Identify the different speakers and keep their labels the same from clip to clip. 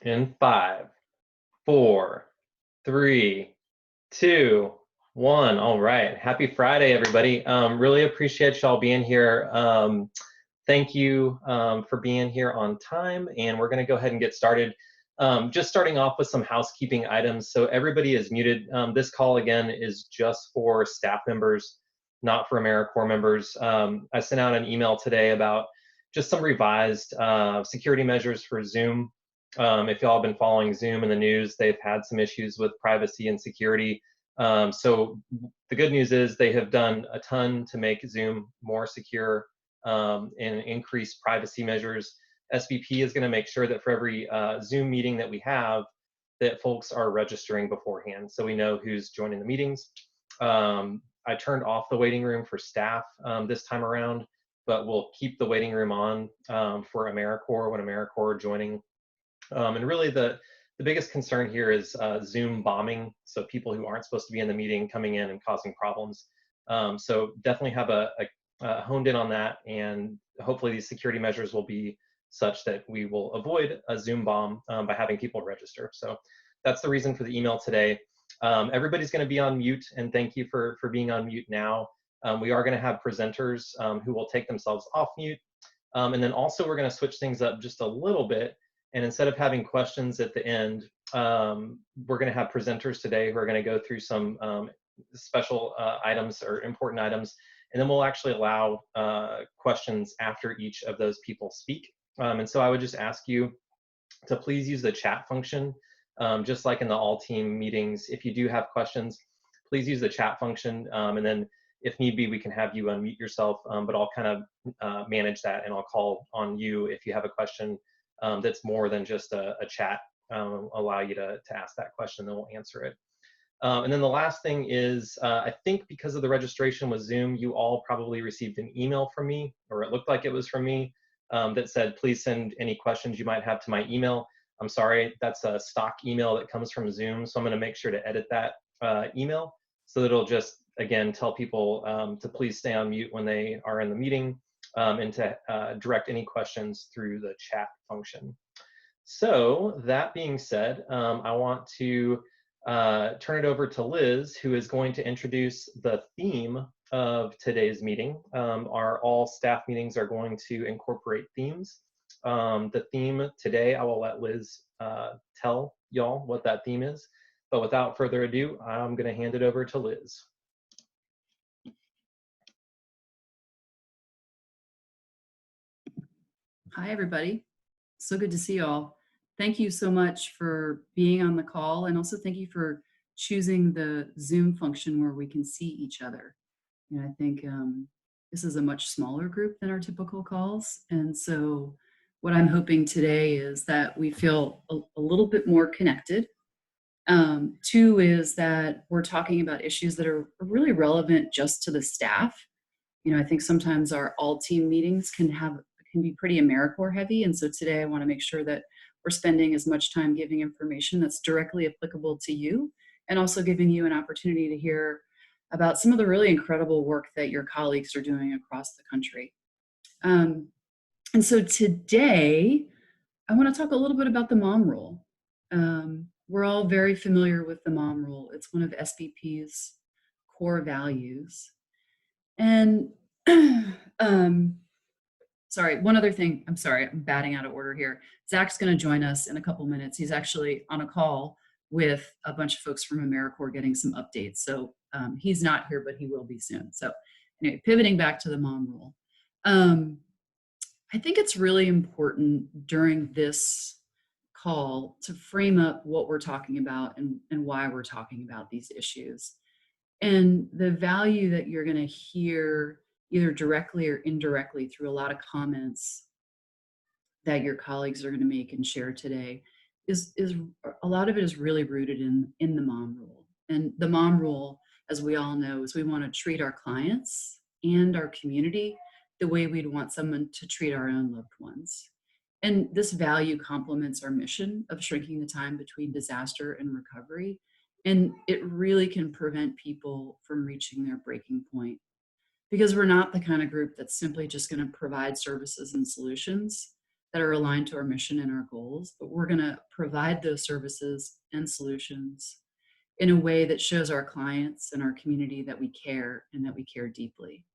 Speaker 1: In 5, 4, 3, 2, 1. All right. Happy Friday, everybody. Really appreciate y'all being here. Thank you for being here on time, and we're going to go ahead and get started. Just starting off with some housekeeping items. So everybody is muted. This call, again, is just for staff members, not for AmeriCorps members. I sent out an email today about just some revised security measures for Zoom. If y'all have been following Zoom in the news, they've had some issues with privacy and security. So the good news is they have done a ton to make Zoom more secure and increase privacy measures. SVP is going to make sure that for every Zoom meeting that we have, that folks are registering beforehand, so we know who's joining the meetings. I turned off the waiting room for staff this time around, but we'll keep the waiting room on for AmeriCorps when AmeriCorps are joining. And really the biggest concern here is Zoom bombing, so people who aren't supposed to be in the meeting coming in and causing problems. So definitely have honed in on that, and hopefully these security measures will be such that we will avoid a Zoom bomb by having people register. So that's the reason for the email today. Everybody's going to be on mute, and thank you for being on mute now. We are going to have presenters who will take themselves off mute. And then also we're going to switch things up just a little bit. And instead of having questions at the end, we're going to have presenters today who are going to go through some special items or important items. And then we'll actually allow questions after each of those people speak. And so I would just ask you to please use the chat function, just like in the all team meetings. If you do have questions, please use the chat function. And then if need be, we can have you unmute yourself, but I'll kind of manage that, and I'll call on you if you have a question that's more than just a chat. Allow you to ask that question, then we'll answer it. And then the last thing is, I think because of the registration with Zoom, you all probably received an email from me, or it looked like it was from me, that said, please send any questions you might have to my email. I'm sorry, that's a stock email that comes from Zoom, so I'm going to make sure to edit that email so that it'll just, again, tell people to please stay on mute when they are in the meeting, and to direct any questions through the chat function. So that being said, I want to turn it over to Liz, who is going to introduce the theme of today's meeting. Our all staff meetings are going to incorporate themes. The theme today, I will let Liz tell y'all what that theme is. But without further ado, I'm going to hand it over to Liz.
Speaker 2: Hi, everybody. So good to see you all. Thank you so much for being on the call, and also thank you for choosing the Zoom function where we can see each other. And I think this is a much smaller group than our typical calls, and so what I'm hoping today is that we feel a little bit more connected. Two is that we're talking about issues that are really relevant just to the staff. I think sometimes our all team meetings can be pretty AmeriCorps heavy. And so today I want to make sure that we're spending as much time giving information that's directly applicable to you, and also giving you an opportunity to hear about some of the really incredible work that your colleagues are doing across the country. And so today I want to talk a little bit about the mom role. We're all very familiar with the mom role. It's one of SVP's core values. And sorry, one other thing. I'm sorry, I'm batting out of order here. Zach's going to join us in a couple minutes. He's actually on a call with a bunch of folks from AmeriCorps getting some updates. So he's not here, but he will be soon. So anyway, pivoting back to the mom role. I think it's really important during this call to frame up what we're talking about and why we're talking about these issues. And the value that you're going to hear either directly or indirectly through a lot of comments that your colleagues are going to make and share today is a lot of it is really rooted in the mom role. And the mom role, as we all know, is we want to treat our clients and our community the way we'd want someone to treat our own loved ones. And this value complements our mission of shrinking the time between disaster and recovery. And it really can prevent people from reaching their breaking point, because we're not the kind of group that's simply just going to provide services and solutions that are aligned to our mission and our goals, but we're going to provide those services and solutions in a way that shows our clients and our community that we care and that we care deeply.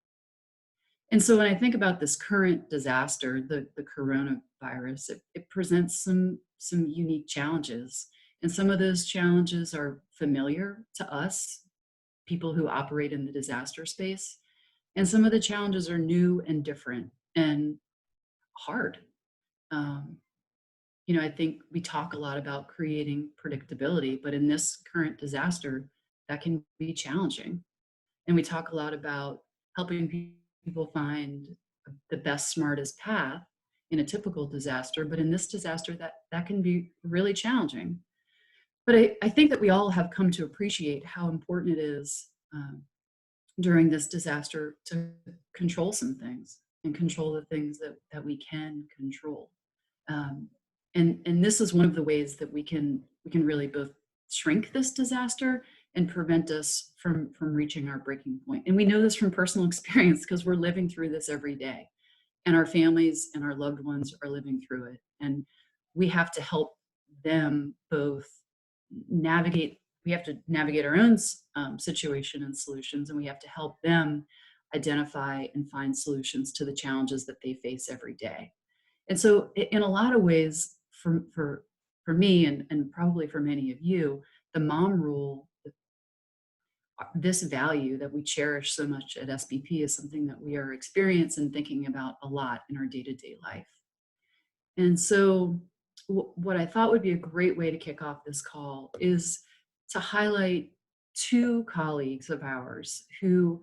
Speaker 2: And so when I think about this current disaster, the coronavirus, it presents some unique challenges. And some of those challenges are familiar to us, people who operate in the disaster space. And some of the challenges are new and different and hard. I think we talk a lot about creating predictability, but in this current disaster, that can be challenging. And we talk a lot about helping people find the best, smartest path in a typical disaster, but in this disaster, that can be really challenging. But I think that we all have come to appreciate how important it is during this disaster to control some things and control the things that we can control. And this is one of the ways that we can really both shrink this disaster and prevent us from reaching our breaking point. And we know this from personal experience because we're living through this every day, and our families and our loved ones are living through it. And we have to help them both navigate. We have to navigate our own situation and solutions, and we have to help them identify and find solutions to the challenges that they face every day. And so in a lot of ways, for me and probably for many of you, the mom rule, this value that we cherish so much at SBP, is something that we are experiencing and thinking about a lot in our day-to-day life. And so what I thought would be a great way to kick off this call is to highlight two colleagues of ours who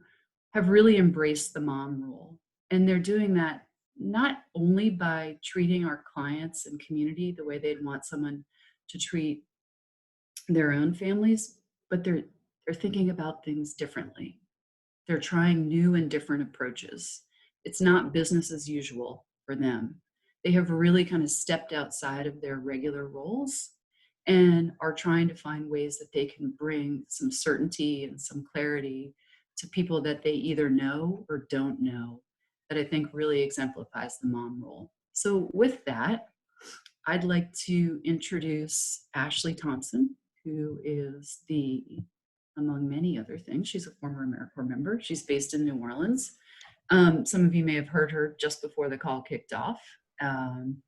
Speaker 2: have really embraced the mom rule. And they're doing that not only by treating our clients and community the way they'd want someone to treat their own families, but they're thinking about things differently. They're trying new and different approaches. It's not business as usual for them. They have really kind of stepped outside of their regular roles and are trying to find ways that they can bring some certainty and some clarity to people that they either know or don't know, that I think really exemplifies the mom role. So with that, I'd like to introduce Ashley Thompson, who is among many other things, she's a former AmeriCorps member. She's based in New Orleans. Some of you may have heard her just before the call kicked off.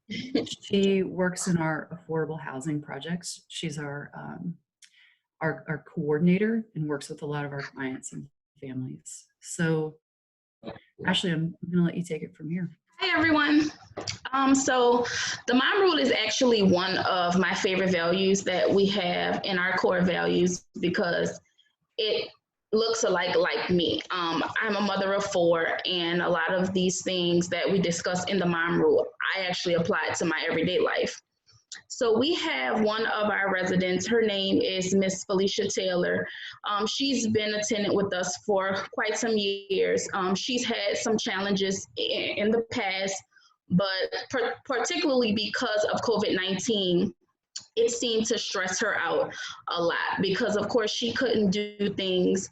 Speaker 2: She works in our affordable housing projects. She's our coordinator and works with a lot of our clients and families. So Ashley, I'm gonna let you take it from here.
Speaker 3: Hi, everyone. So the mom rule is actually one of my favorite values that we have in our core values because it looks alike like me. I'm a mother of 4, and a lot of these things that we discuss in the mom rule, I actually apply to my everyday life. So we have one of our residents, her name is Miss Felicia Taylor. She's been a tenant with us for quite some years. She's had some challenges in the past, but particularly because of COVID-19, it seemed to stress her out a lot because of course she couldn't do things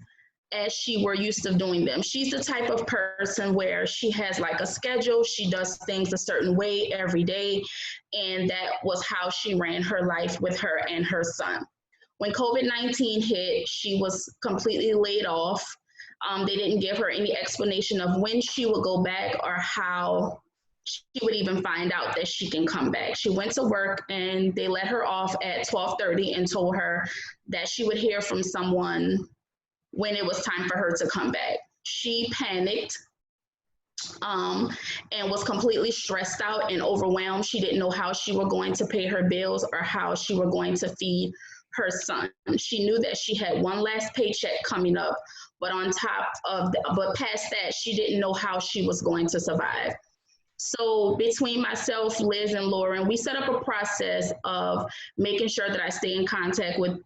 Speaker 3: as she were used to doing them. She's the type of person where she has like a schedule, she does things a certain way every day, and that was how she ran her life with her and her son. When COVID-19 hit, she was completely laid off. They didn't give her any explanation of when she would go back or how she would even find out that she can come back. She went to work and they let her off at 12:30 and told her that she would hear from someone when it was time for her to come back. She panicked and was completely stressed out and overwhelmed. She didn't know how she were going to pay her bills or how she were going to feed her son. She knew that she had one last paycheck coming up, but but past that, she didn't know how she was going to survive. So between myself, Liz, and Lauren, we set up a process of making sure that I stay in contact with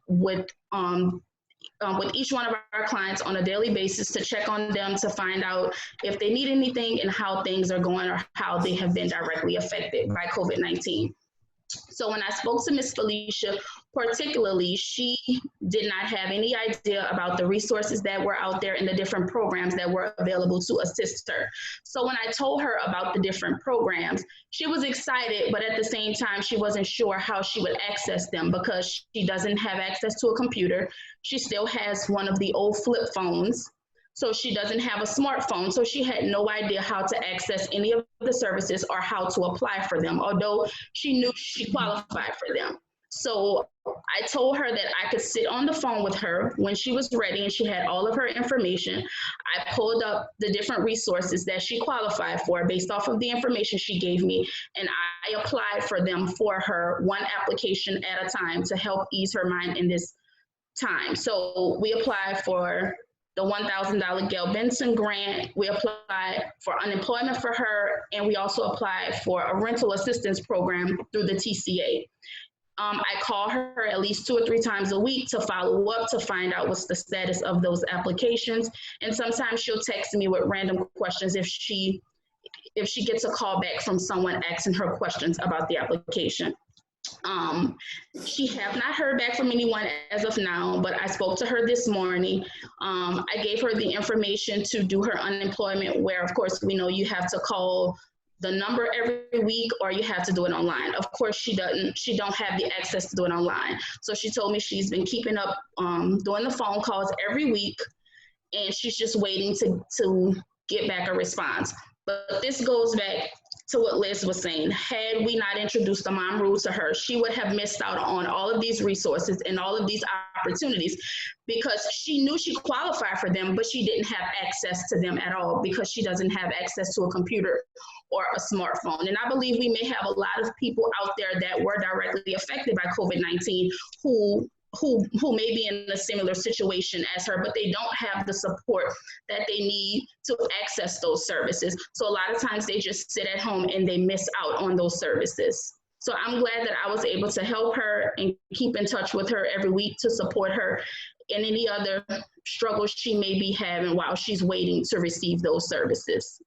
Speaker 3: each one of our clients on a daily basis to check on them, to find out if they need anything and how things are going or how they have been directly affected by COVID-19. So when I spoke to Miss Felicia, particularly, she did not have any idea about the resources that were out there and the different programs that were available to assist her. So when I told her about the different programs, she was excited, but at the same time, she wasn't sure how she would access them because she doesn't have access to a computer. She still has one of the old flip phones. So she doesn't have a smartphone. So she had no idea how to access any of the services or how to apply for them, although she knew she qualified for them. So I told her that I could sit on the phone with her when she was ready and she had all of her information. I pulled up the different resources that she qualified for based off of the information she gave me, and I applied for them for her, one application at a time, to help ease her mind in this time. So we applied for the $1,000 Gail Benson grant. We applied for unemployment for her, and we also applied for a rental assistance program through the TCA. I call her at least 2 or 3 times a week to follow up to find out what's the status of those applications. And sometimes she'll text me with random questions if she gets a call back from someone asking her questions about the application. She have not heard back from anyone as of now, but I spoke to her this morning. I gave her the information to do her unemployment, where of course we know you have to call the number every week or you have to do it online. Of course she don't have the access to do it online. So she told me she's been keeping up doing the phone calls every week, and she's just waiting to get back a response. But this goes back to what Liz was saying. Had we not introduced the mom rule to her, she would have missed out on all of these resources and all of these opportunities because she knew she qualified for them, but she didn't have access to them at all because she doesn't have access to a computer or a smartphone. And I believe we may have a lot of people out there that were directly affected by COVID-19 who may be in a similar situation as her, but they don't have the support that they need to access those services. So a lot of times they just sit at home and they miss out on those services. So I'm glad that I was able to help her and keep in touch with her every week to support her in any other struggles she may be having while she's waiting to receive those services.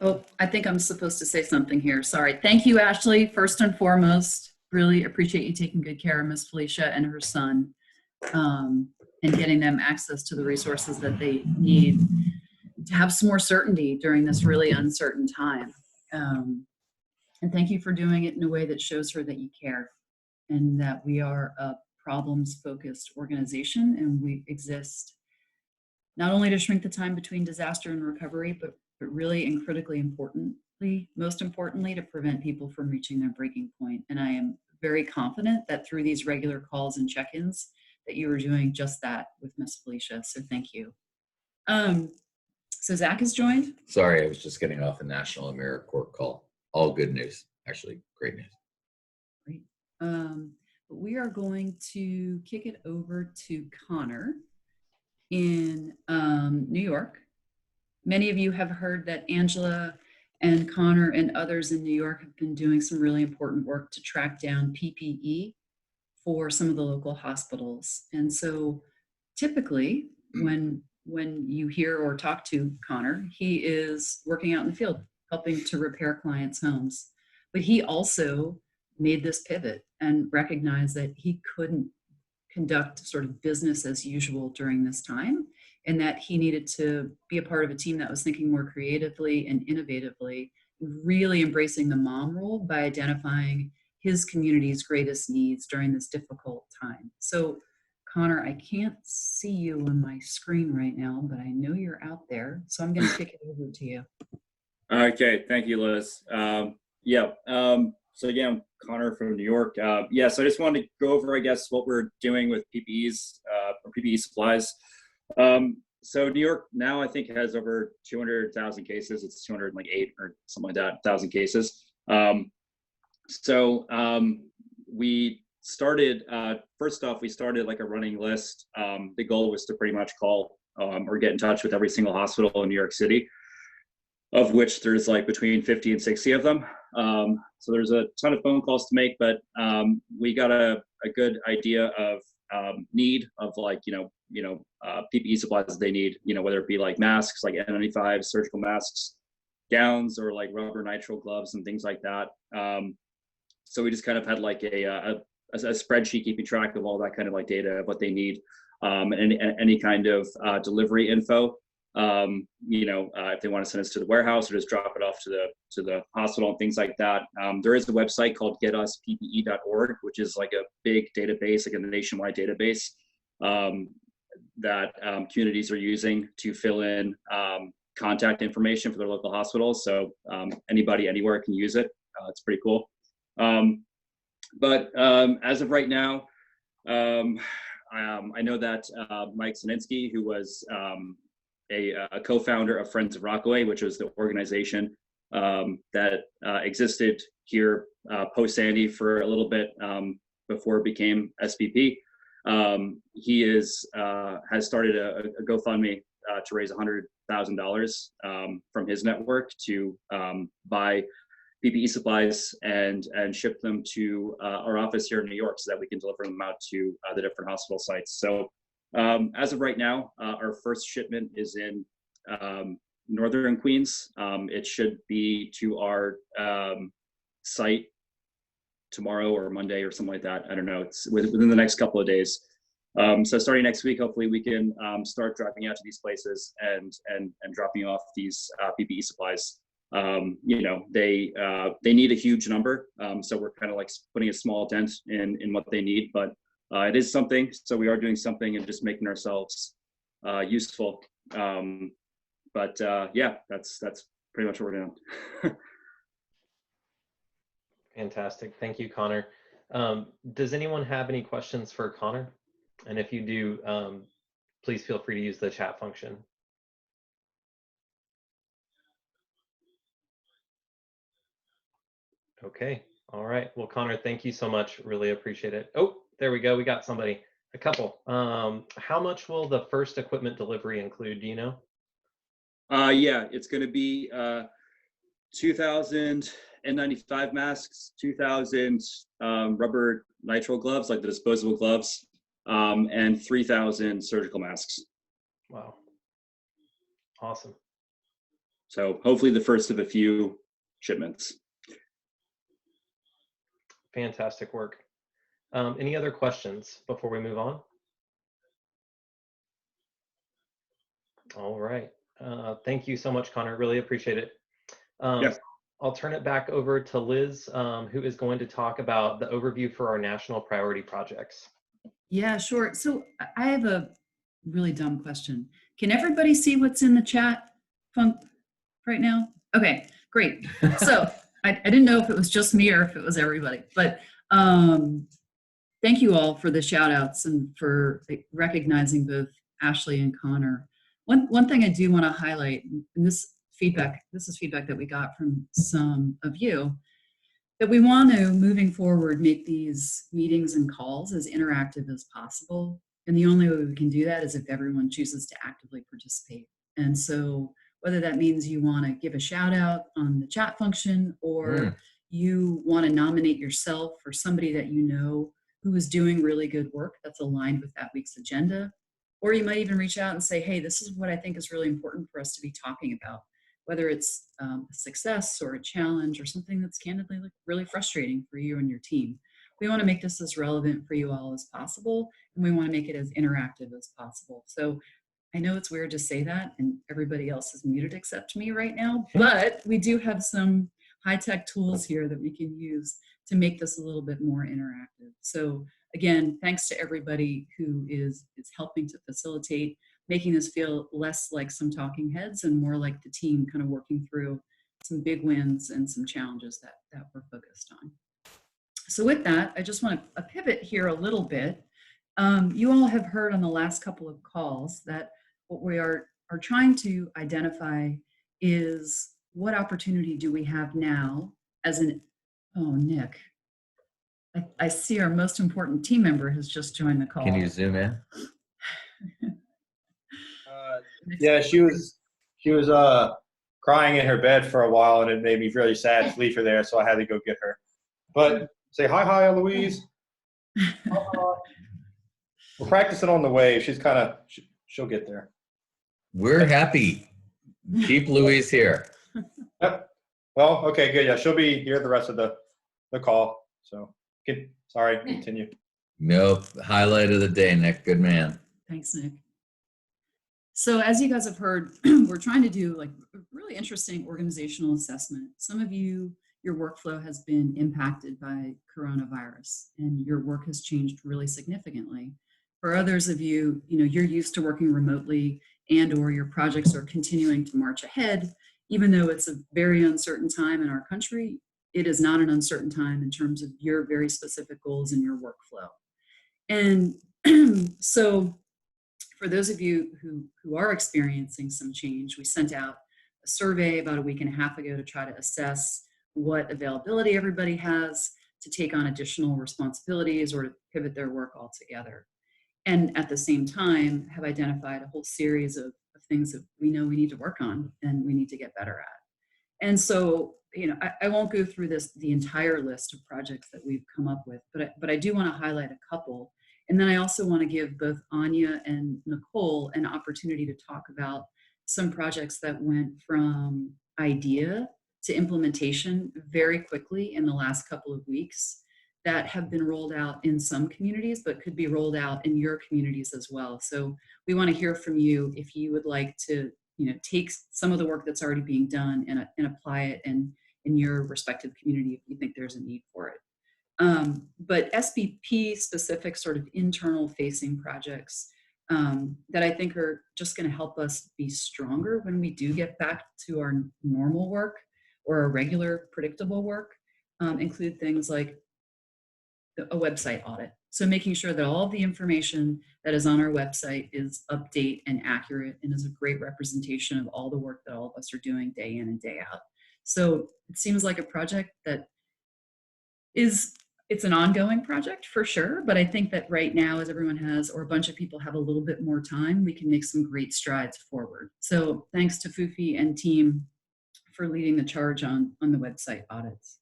Speaker 2: Oh, I think I'm supposed to say something here. Sorry. Thank you, Ashley. First and foremost, really appreciate you taking good care of Miss Felicia and her son, and getting them access to the resources that they need to have some more certainty during this really uncertain time. And thank you for doing it in a way that shows her that you care and that we are a problems-focused organization, and we exist not only to shrink the time between disaster and recovery, but really and critically importantly, most importantly, to prevent people from reaching their breaking point. And I am very confident that through these regular calls and check-ins that you are doing just that with Miss Felicia. So thank you. So Zach has joined.
Speaker 4: Sorry, I was just getting off a National AmeriCorps call. All good news, actually, great news.
Speaker 2: Great. But we are going to kick it over to Connor in New York. Many of you have heard that Angela and Connor and others in New York have been doing some really important work to track down PPE for some of the local hospitals. And so typically when you hear or talk to Connor, he is working out in the field, helping to repair clients' homes. But he also made this pivot and recognized that he couldn't conduct sort of business as usual during this time, and that he needed to be a part of a team that was thinking more creatively and innovatively, really embracing the mom role by identifying his community's greatest needs during this difficult time. So Connor, I can't see you on my screen right now, but I know you're out there. So I'm going to kick it over to you.
Speaker 5: Okay, thank you, Liz. So again, Connor from New York. So I just wanted to go over, I guess, what we're doing with PPEs, or PPE supplies. So New York now, I think, has over 200,000 cases. It's 208 or something like that, 1,000 cases. We started, first off, we started like a running list. The goal was to pretty much call or get in touch with every single hospital in New York City, of which there's like between 50 and 60 of them. So there's a ton of phone calls to make, but we got a good idea of need of like, PPE supplies that they need, whether it be like masks, like N95, surgical masks, gowns, or like rubber nitrile gloves and things like that. So we just kind of had like a spreadsheet keeping track of all that kind of like data of what they need, and any kind of delivery info. If they want to send us to the warehouse or just drop it off to the hospital and things like that. There is a website called getusppe.org, which is like a big database, like a nationwide database that communities are using to fill in contact information for their local hospitals. So anybody anywhere can use it. It's pretty cool. But as of right now, I know that Mike Sininsky, who was a co-founder of Friends of Rockaway, which was the organization that existed here post-Sandy for a little bit before it became SPP. He has started a GoFundMe to raise $100,000 from his network to buy PPE supplies and ship them to our office here in New York so that we can deliver them out to the different hospital sites. So as of right now, our first shipment is in northern Queens. It should be to our site tomorrow or Monday or something like that. I don't know. It's within the next couple of days. So starting next week, hopefully we can start dropping out to these places and dropping off these PPE supplies. They need a huge number, so we're kind of like putting a small dent in what they need, but it is something. So we are doing something and just making ourselves useful. But yeah, that's pretty much what we're doing.
Speaker 1: Fantastic. Thank you, Connor. Does anyone have any questions for Connor? And if you do, please feel free to use the chat function. Okay. All right. Well, Connor, thank you so much. Really appreciate it. Oh, there we go. We got somebody. A couple. How much will the first equipment delivery include? Do you know?
Speaker 5: Yeah, it's going to be 2,000 N95 masks, 2,000 rubber nitrile gloves, like the disposable gloves, and 3,000 surgical masks.
Speaker 1: Wow. Awesome.
Speaker 5: So hopefully the first of a few shipments.
Speaker 1: Fantastic work. Any other questions before we move on? All right. Thank you so much, Connor. Really appreciate it.
Speaker 5: Yes.
Speaker 1: I'll turn it back over to Liz, who is going to talk about the overview for our national priority projects.
Speaker 2: Yeah, sure. So I have a really dumb question. Can everybody see what's in the chat right now? Okay, great. So I didn't know if it was just me or if it was everybody, but thank you all for the shout outs and for recognizing both Ashley and Connor. One thing I do want to highlight, and this is feedback that we got from some of you, that we want to, moving forward, make these meetings and calls as interactive as possible. And the only way we can do that is if everyone chooses to actively participate. And so whether that means you want to give a shout out on the chat function, or you want to nominate yourself or somebody that you know who is doing really good work that's aligned with that week's agenda, or you might even reach out and say, hey, this is what I think is really important for us to be talking about, whether it's a success or a challenge or something that's candidly really frustrating for you and your team. We want to make this as relevant for you all as possible, and we want to make it as interactive as possible. So I know it's weird to say that, and everybody else is muted except me right now, but we do have some high-tech tools here that we can use to make this a little bit more interactive. So again, thanks to everybody who is helping to facilitate, making this feel less like some talking heads and more like the team kind of working through some big wins and some challenges that we're focused on. So with that, I just want to pivot here a little bit. You all have heard on the last couple of calls that what we are trying to identify is what opportunity do we have now as oh, Nick, I see our most important team member has just joined the call.
Speaker 4: Can you zoom in?
Speaker 6: Yeah, she was crying in her bed for a while, and it made me really sad to leave her there, so I had to go get her. But say hi, Eloise. We're practicing on the way. She's kind of, she'll get there.
Speaker 4: We're happy. Keep Louise here.
Speaker 6: Yep. Well, okay, good. Yeah, she'll be here the rest of the call. So, sorry, continue.
Speaker 4: Nope. Highlight of the day, Nick. Good man.
Speaker 2: Thanks, Nick. So as you guys have heard, we're trying to do like a really interesting organizational assessment. Some of you, your workflow has been impacted by coronavirus and your work has changed really significantly. For others of you, you're used to working remotely and or your projects are continuing to march ahead. Even though it's a very uncertain time in our country, it is not an uncertain time in terms of your very specific goals and your workflow. And so for those of you who are experiencing some change, we sent out a survey about a week and a half ago to try to assess what availability everybody has to take on additional responsibilities or to pivot their work altogether. And at the same time, have identified a whole series of things that we know we need to work on and we need to get better at. And so, I won't go through the entire list of projects that we've come up with, but I do want to highlight a couple. And then I also want to give both Anya and Nicole an opportunity to talk about some projects that went from idea to implementation very quickly in the last couple of weeks that have been rolled out in some communities, but could be rolled out in your communities as well. So we want to hear from you if you would like to, take some of the work that's already being done and apply it in your respective community if you think there's a need for it. But SBP specific sort of internal facing projects that I think are just going to help us be stronger when we do get back to our normal work or our regular predictable work include things like a website audit. So making sure that all of the information that is on our website is up-to-date and accurate and is a great representation of all the work that all of us are doing day in and day out. So it seems like a project that it's an ongoing project for sure, but I think that right now, as everyone has, or a bunch of people have a little bit more time, we can make some great strides forward. So thanks to Fufi and team for leading the charge on the website audits.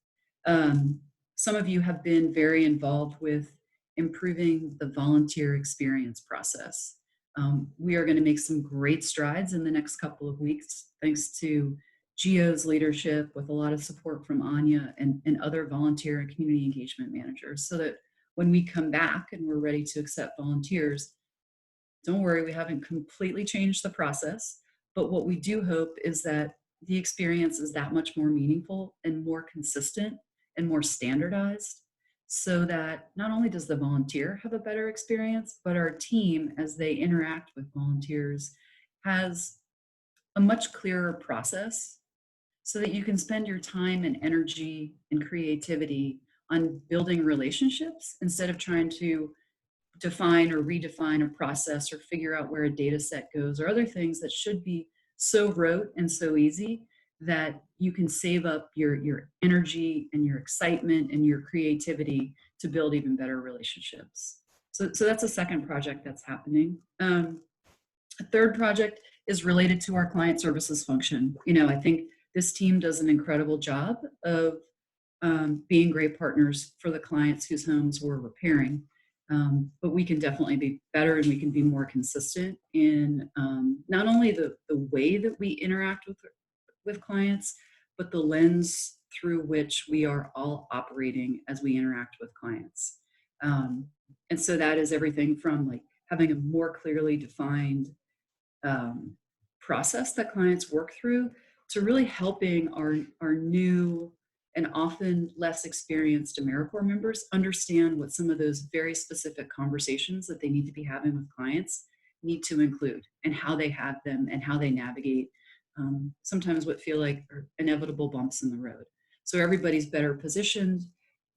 Speaker 2: Some of you have been very involved with improving the volunteer experience process. We are going to make some great strides in the next couple of weeks, thanks to Gio's leadership with a lot of support from Anya and other volunteer and community engagement managers, so that when we come back and we're ready to accept volunteers, don't worry, we haven't completely changed the process, but what we do hope is that the experience is that much more meaningful and more consistent and more standardized, so that not only does the volunteer have a better experience, but our team, as they interact with volunteers, has a much clearer process so that you can spend your time and energy and creativity on building relationships instead of trying to define or redefine a process or figure out where a data set goes or other things that should be so rote and so easy that you can save up your energy and your excitement and your creativity to build even better relationships. So that's a second project that's happening. A third project is related to our client services function. I think this team does an incredible job of being great partners for the clients whose homes we're repairing. But we can definitely be better and we can be more consistent in not only the way that we interact with clients, but the lens through which we are all operating as we interact with clients. And so that is everything from like having a more clearly defined process that clients work through to really helping our new and often less experienced AmeriCorps members understand what some of those very specific conversations that they need to be having with clients need to include and how they have them and how they navigate sometimes what feel like are inevitable bumps in the road. So everybody's better positioned,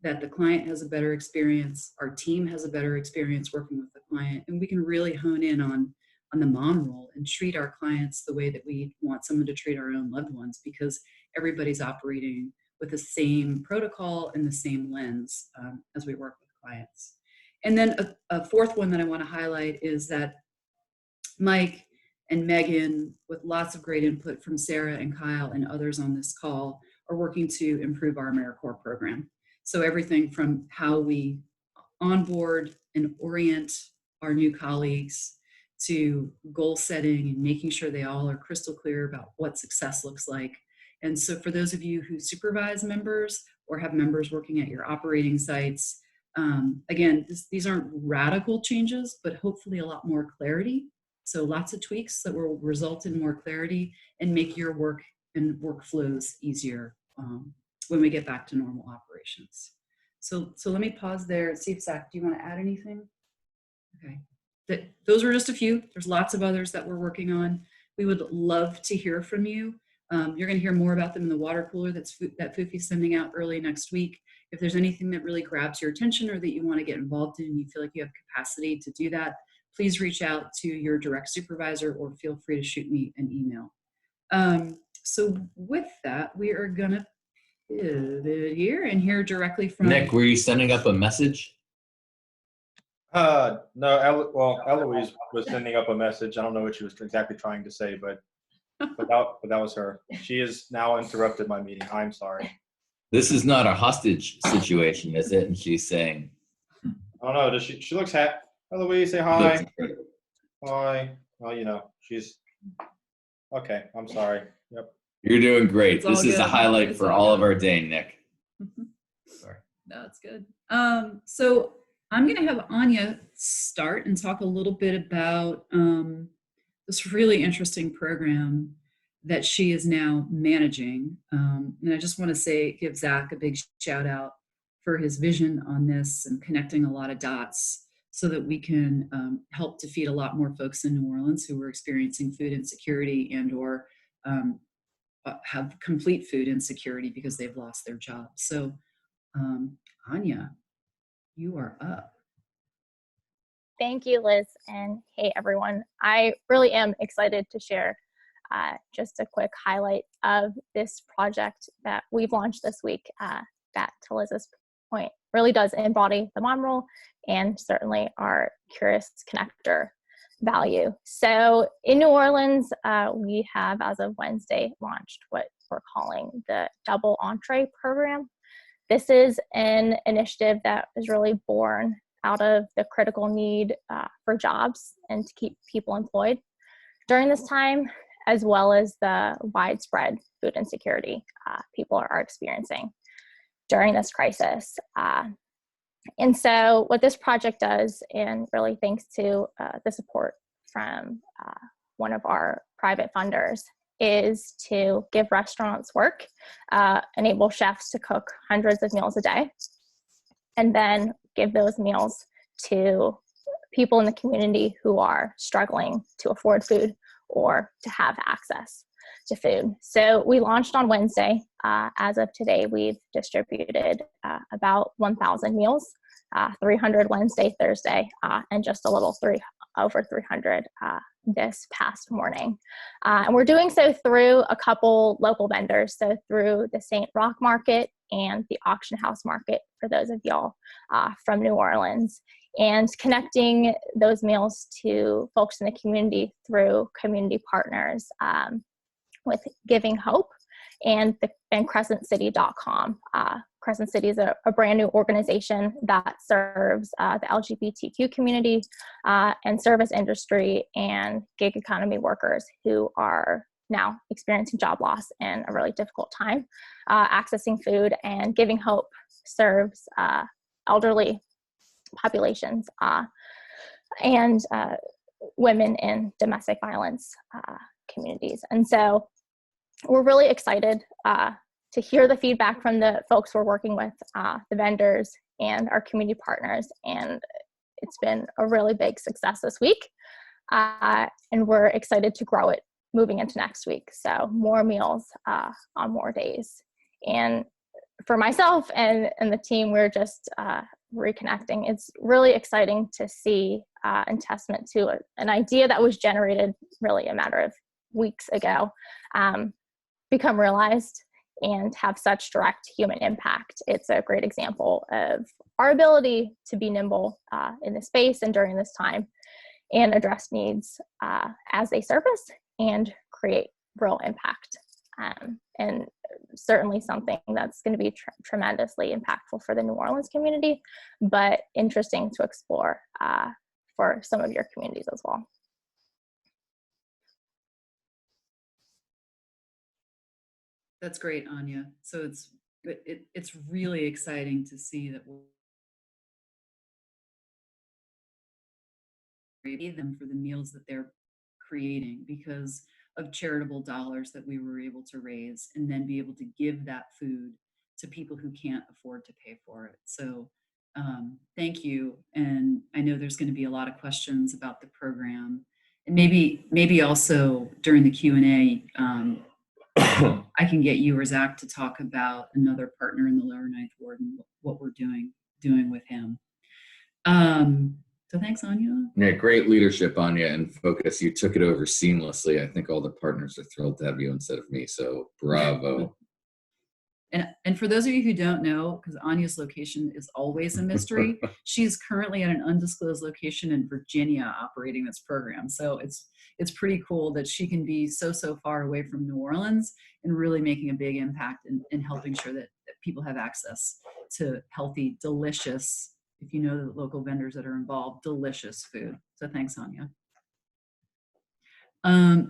Speaker 2: that the client has a better experience, our team has a better experience working with the client, and we can really hone in on the mom role and treat our clients the way that we want someone to treat our own loved ones, because everybody's operating with the same protocol and the same lens as we work with clients. And then a fourth one that I want to highlight is that Mike and Megan, with lots of great input from Sarah and Kyle and others on this call, are working to improve our AmeriCorps program. So everything from how we onboard and orient our new colleagues to goal setting and making sure they all are crystal clear about what success looks like. And so for those of you who supervise members or have members working at your operating sites, again, these aren't radical changes, but hopefully a lot more clarity. So lots of tweaks that will result in more clarity and make your work and workflows easier when we get back to normal operations. So let me pause there and see if Zach, do you want to add anything? Okay, those were just a few. There's lots of others that we're working on. We would love to hear from you. You're going to hear more about them in the water cooler that FUFI's sending out early next week. If there's anything that really grabs your attention or that you want to get involved in and you feel like you have capacity to do that, please reach out to your direct supervisor or feel free to shoot me an email. So with that, we are going to pivot here and hear directly from
Speaker 4: Nick, were you sending up a message?
Speaker 6: No, Eloise was sending up a message. I don't know what she was exactly trying to say, but that was her. She has now interrupted my meeting. I'm sorry.
Speaker 4: This is not a hostage situation, is it? And she's saying,
Speaker 6: I don't know. Does she looks happy. Eloise, say hi. Hi. Well, you know, she's okay. I'm sorry. Yep.
Speaker 4: You're doing great.
Speaker 2: It's all
Speaker 4: This is a
Speaker 2: good.
Speaker 4: highlight
Speaker 2: It's
Speaker 4: for
Speaker 2: all
Speaker 4: all of
Speaker 2: good.
Speaker 4: our day, Nick. Sorry.
Speaker 2: That's good. So I'm going to have Anya start and talk a little bit about this really interesting program that she is now managing. And I just want to give Zach a big shout out for his vision on this and connecting a lot of dots so that we can help to feed a lot more folks in New Orleans who are experiencing food insecurity and or have complete food insecurity because they've lost their job. So Anya, you are up.
Speaker 7: Thank you, Liz, and hey, everyone. I really am excited to share just a quick highlight of this project that we've launched this week that, to Liz's point, really does embody the mom role and certainly our Curious Connector value. So in New Orleans, we have, as of Wednesday, launched what we're calling the Double Entree Program. This is an initiative that is really born out of the critical need for jobs and to keep people employed during this time, as well as the widespread food insecurity people are experiencing during this crisis. And so what this project does, and really thanks to the support from one of our private funders, is to give restaurants work, enable chefs to cook hundreds of meals a day, and then give those meals to people in the community who are struggling to afford food or to have access to food. So we launched on Wednesday. As of today, we've distributed about 1,000 meals, 300 Wednesday, Thursday, and just a little over 300 this past morning. And we're doing so through a couple local vendors, so through the St. Roch Market and the Auction House Market, for those of y'all from New Orleans, and connecting those meals to folks in the community through community partners with Giving Hope and CrescentCity.com. Crescent City is a brand new organization that serves the LGBTQ community and service industry and gig economy workers who are now experiencing job loss and a really difficult time accessing food. And Giving Hope serves elderly populations and women in domestic violence communities. And so we're really excited to hear the feedback from the folks we're working with, the vendors and our community partners. And it's been a really big success this week. And we're excited to grow it moving into next week. So more meals on more days. And for myself and the team, we're just reconnecting. It's really exciting to see and testament to an idea that was generated really a matter of weeks ago become realized and have such direct human impact. It's a great example of our ability to be nimble in this space and during this time and address needs as they surface and create real impact. And certainly something that's going to be tremendously impactful for the New Orleans community, but interesting to explore for some of your communities as well.
Speaker 2: That's great, Anya. So it's really exciting to see that we'll pay them for the meals that they're creating because of charitable dollars that we were able to raise, and then be able to give that food to people who can't afford to pay for it. So thank you. And I know there's going to be a lot of questions about the program, and maybe also during the Q&A, I can get you or Zach to talk about another partner in the Lower Ninth Ward and what we're doing with him. So thanks, Anya.
Speaker 4: Yeah, great leadership, Anya, and focus. You took it over seamlessly. I think all the partners are thrilled to have you instead of me. So bravo.
Speaker 2: And for those of you who don't know, because Anya's location is always a mystery, she's currently at an undisclosed location in Virginia operating this program. So it's pretty cool that she can be so far away from New Orleans and really making a big impact in helping sure that people have access to healthy, delicious, if you know the local vendors that are involved, delicious food. So thanks, Anya.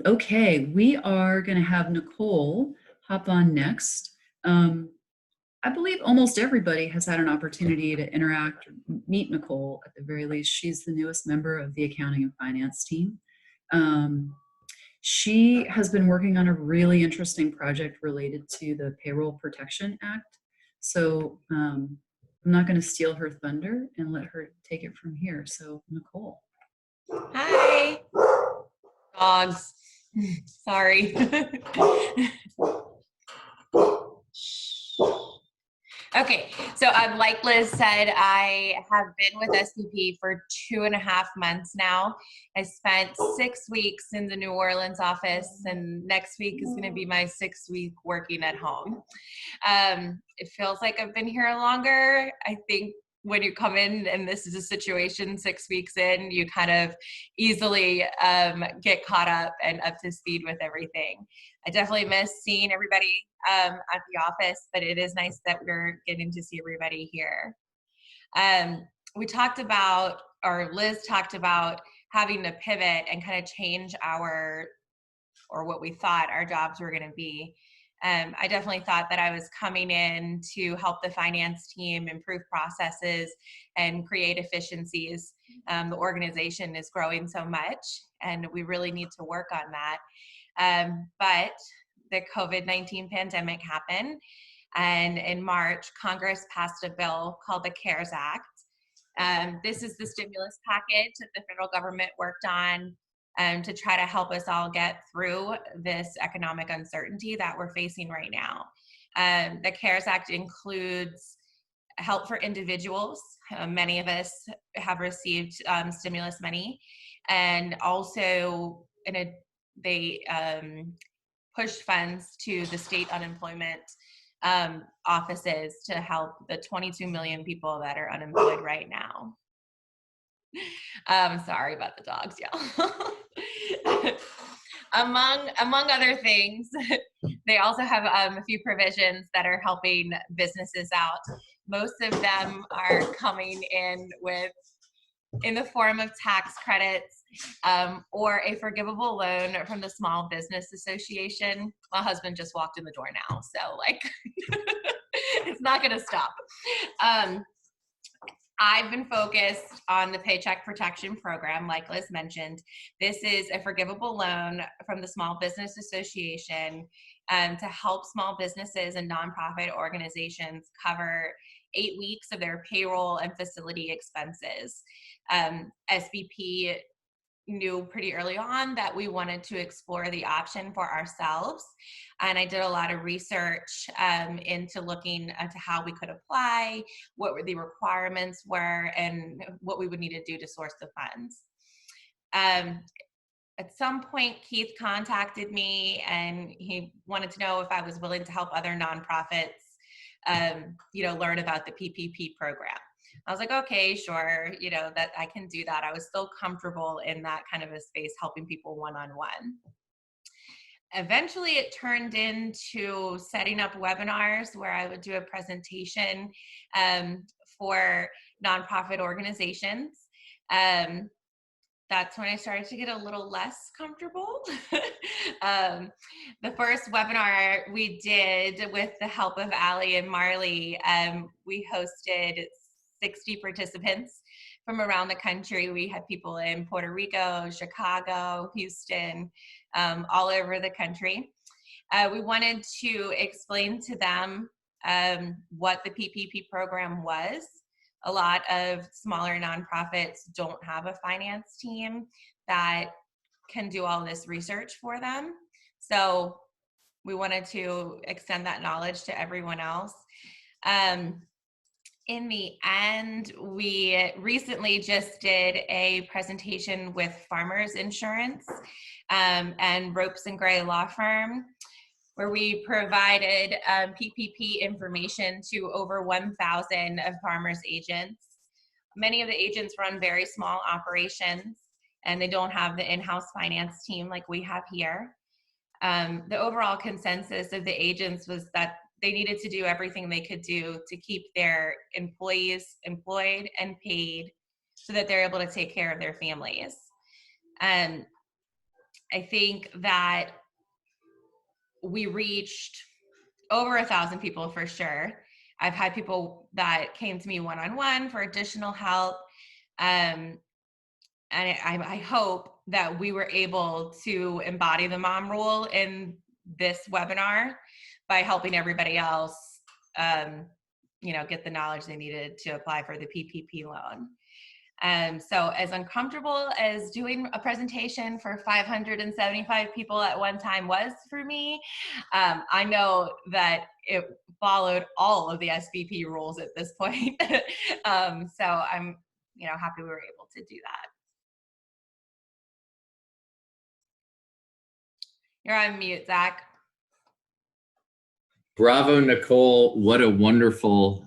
Speaker 2: Okay, we are going to have Nicole hop on next. I believe almost everybody has had an opportunity to interact or meet Nicole at the very least. She's the newest member of the accounting and finance team. She has been working on a really interesting project related to the Payroll Protection Act. So I'm not going to steal her thunder and let her take it from here. So Nicole.
Speaker 8: Hi. Dogs. Sorry. Okay, so like Liz said, I have been with SPP for 2.5 months now. I spent 6 weeks in the New Orleans office, and next week is going to be my 6th week working at home. It feels like I've been here longer. I think when you come in and this is a situation 6 weeks in, you kind of easily get caught up and up to speed with everything. I definitely miss seeing everybody at the office, but it is nice that we're getting to see everybody here. We talked about, or Liz talked about, having to pivot and kind of change what we thought our jobs were going to be. I definitely thought that I was coming in to help the finance team improve processes and create efficiencies. The organization is growing so much, and we really need to work on that. But the COVID-19 pandemic happened, and in March, Congress passed a bill called the CARES Act. This is the stimulus package that the federal government worked on to try to help us all get through this economic uncertainty that we're facing right now. The CARES Act includes help for individuals. Many of us have received stimulus money, and also they pushed funds to the state unemployment offices to help the 22 million people that are unemployed right now. Sorry about the dogs, y'all. Among other things, they also have a few provisions that are helping businesses out. Most of them are coming in the form of tax credits or a forgivable loan from the Small Business Association. My husband just walked in the door now, so like it's not going to stop. I've been focused on the Paycheck Protection Program, like Liz mentioned. This is a forgivable loan from the Small Business Association to help small businesses and nonprofit organizations cover 8 weeks of their payroll and facility expenses. SBP knew pretty early on that we wanted to explore the option for ourselves. And I did a lot of research into looking into how we could apply, what the requirements were, and what we would need to do to source the funds. At some point, Keith contacted me and he wanted to know if I was willing to help other nonprofits, learn about the PPP program. I was like, okay, sure, that I can do that. I was still comfortable in that kind of a space, helping people one-on-one. Eventually, it turned into setting up webinars where I would do a presentation for nonprofit organizations. that's when I started to get a little less comfortable. The first webinar we did with the help of Allie and Marley, we hosted 60 participants from around the country. We had people in Puerto Rico, Chicago, Houston, all over the country. We wanted to explain to them what the PPP program was. A lot of smaller nonprofits don't have a finance team that can do all this research for them. So we wanted to extend that knowledge to everyone else. In the end, we recently just did a presentation with Farmers Insurance and Ropes and Gray Law Firm, where we provided PPP information to over 1,000 of farmers agents. Many of the agents run very small operations and they don't have the in-house finance team like we have here. The overall consensus of the agents was that they needed to do everything they could do to keep their employees employed and paid so that they're able to take care of their families. I think that we reached over 1,000 people for sure. I've had people that came to me one-on-one for additional help. And I hope that we were able to embody the mom rule in this webinar by helping everybody else, get the knowledge they needed to apply for the PPP loan. So as uncomfortable as doing a presentation for 575 people at one time was for me, I know that it followed all of the SBP rules at this point. So I'm, happy we were able to do that. You're on mute, Zach.
Speaker 4: Bravo, Nicole. What a wonderful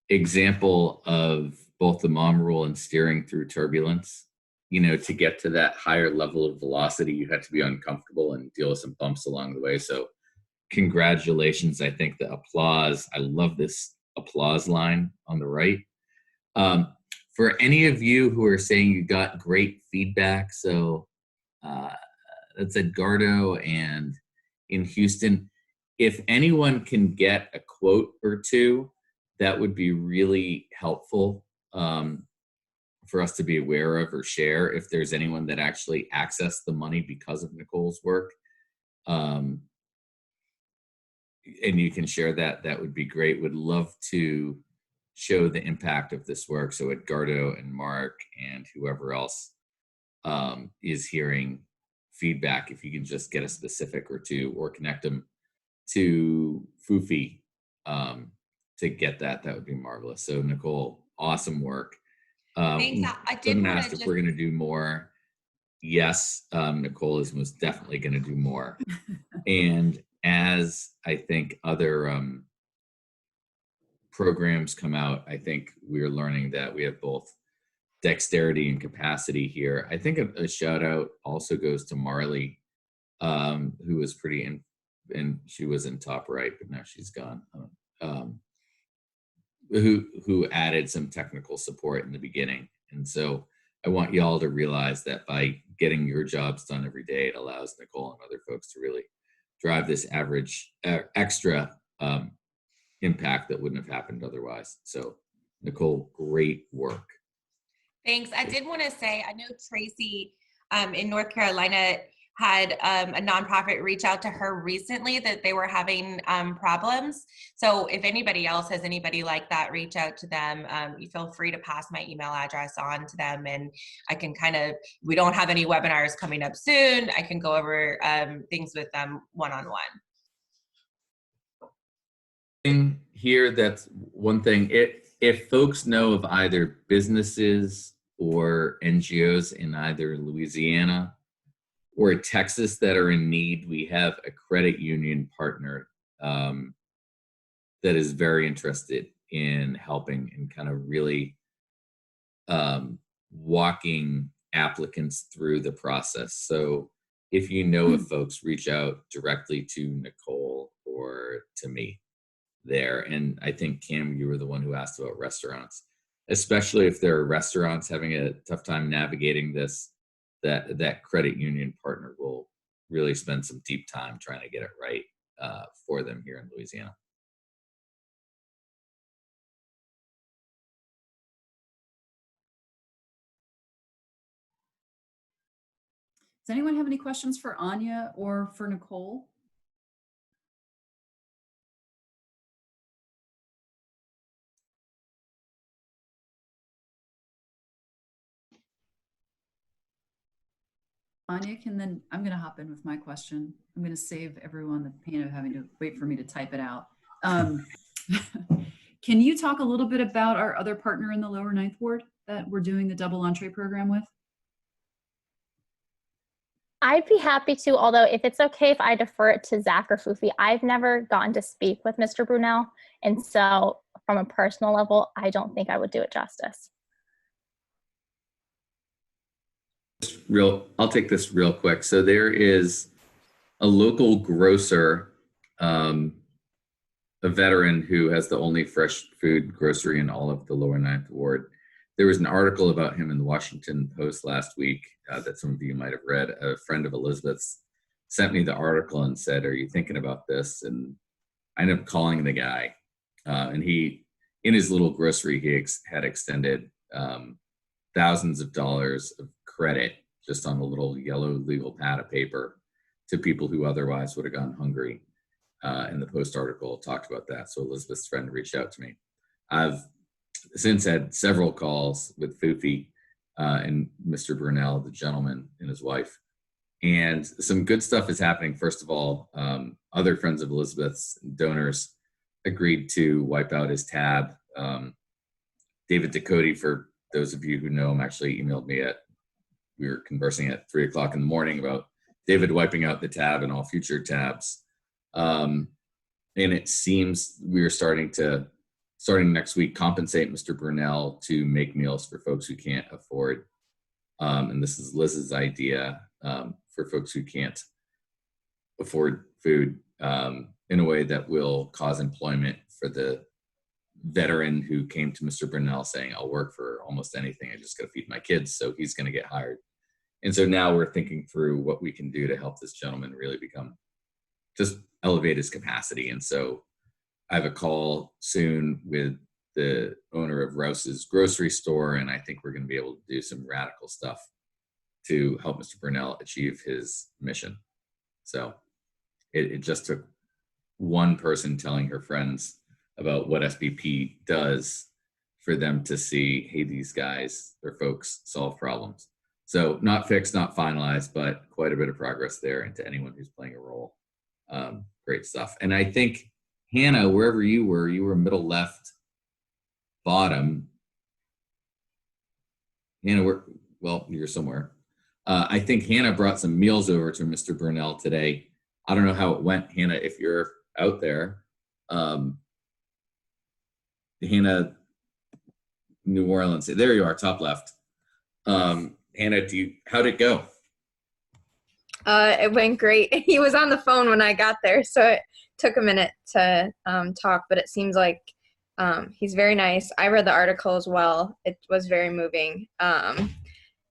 Speaker 4: example of both the mom rule and steering through turbulence. To get to that higher level of velocity, you had to be uncomfortable and deal with some bumps along the way. So congratulations. I think the applause, I love this applause line on the right. For any of you who are saying you got great feedback, so that's Edgardo and in Houston, if anyone can get a quote or two, that would be really helpful for us to be aware of or share if there's anyone that actually accessed the money because of Nicole's work. And you can share that, that would be great. Would love to show the impact of this work. So Edgardo and Mark and whoever else is hearing feedback, if you can just get a specific or two or connect them to Fufi to get that would be marvelous. So Nicole, awesome work.
Speaker 8: Thanks. I did want
Speaker 4: ask
Speaker 8: to
Speaker 4: if we're going to do more. Yes, Nicole is most definitely going to do more. And as I think other programs come out, I think we're learning that we have both dexterity and capacity here. I think a shout out also goes to Marley, who was pretty and she was in top right, but now she's gone. Who added some technical support in the beginning. And so I want y'all to realize that by getting your jobs done every day, it allows Nicole and other folks to really drive this extra impact that wouldn't have happened otherwise. So Nicole, great work.
Speaker 8: Thanks. I did want to say, I know Tracy in North Carolina had a nonprofit reach out to her recently that they were having problems. So if anybody else has anybody like that, reach out to them. You feel free to pass my email address on to them, and I can we don't have any webinars coming up soon. I can go over things with them one-on-one.
Speaker 4: Here, that's one thing. If folks know of either businesses or NGOs in either Louisiana or Texas that are in need, we have a credit union partner that is very interested in helping and kind of really walking applicants through the process. So if you know of folks, reach out directly to Nicole or to me there. And I think, Cam, you were the one who asked about restaurants. especially if there are restaurants having a tough time navigating this, that credit union partner will really spend some deep time trying to get it right for them here in Louisiana.
Speaker 2: Does anyone have any questions for Anya or for Nicole? Anya, I'm going to hop in with my question. I'm going to save everyone the pain of having to wait for me to type it out. Can you talk a little bit about our other partner in the Lower Ninth Ward that we're doing the double entree program with?
Speaker 7: I'd be happy to, although if it's okay if I defer it to Zach or Fufi, I've never gotten to speak with Mr. Brunel. And so from a personal level, I don't think I would do it justice.
Speaker 4: I'll take this real quick. So there is a local grocer, a veteran who has the only fresh food grocery in all of the Lower Ninth Ward. There was an article about him in the Washington Post last week that some of you might have read. A friend of Elizabeth's sent me the article and said, "Are you thinking about this?" And I ended up calling the guy, and he, in his little grocery, he had extended thousands of dollars of credit just on a little yellow legal pad of paper to people who otherwise would have gone hungry. And the Post article talked about that. So Elizabeth's friend reached out to me. I've since had several calls with Fufi and Mr. Brunel, the gentleman, and his wife. And some good stuff is happening. First of all, other friends of Elizabeth's, donors, agreed to wipe out his tab. David Ducote, for those of you who know him, actually emailed me we were conversing at 3 o'clock in the morning about David wiping out the tab and all future tabs. And it seems we are starting next week, compensate Mr. Brunel to make meals for folks who can't afford. And this is Liz's idea for folks who can't afford food in a way that will cause employment for the veteran who came to Mr. Brunel saying, "I'll work for almost anything. I just got to feed my kids." So he's going to get hired. And so now we're thinking through what we can do to help this gentleman really just elevate his capacity. And so I have a call soon with the owner of Rouse's grocery store, and I think we're going to be able to do some radical stuff to help Mr. Brunel achieve his mission. So it just took one person telling her friends about what SBP does for them to see, hey, these guys, their folks solve problems. So not fixed, not finalized, but quite a bit of progress there. And to anyone who's playing a role, great stuff. And I think, Hannah, wherever you were middle left bottom. Hannah, you're somewhere. I think Hannah brought some meals over to Mr. Brunel today. I don't know how it went, Hannah, if you're out there. Hannah, New Orleans, there you are, top left. Hannah, how'd it go?
Speaker 9: It went great. He was on the phone when I got there, so it took a minute to talk, but it seems like he's very nice. I read the article as well. It was very moving, and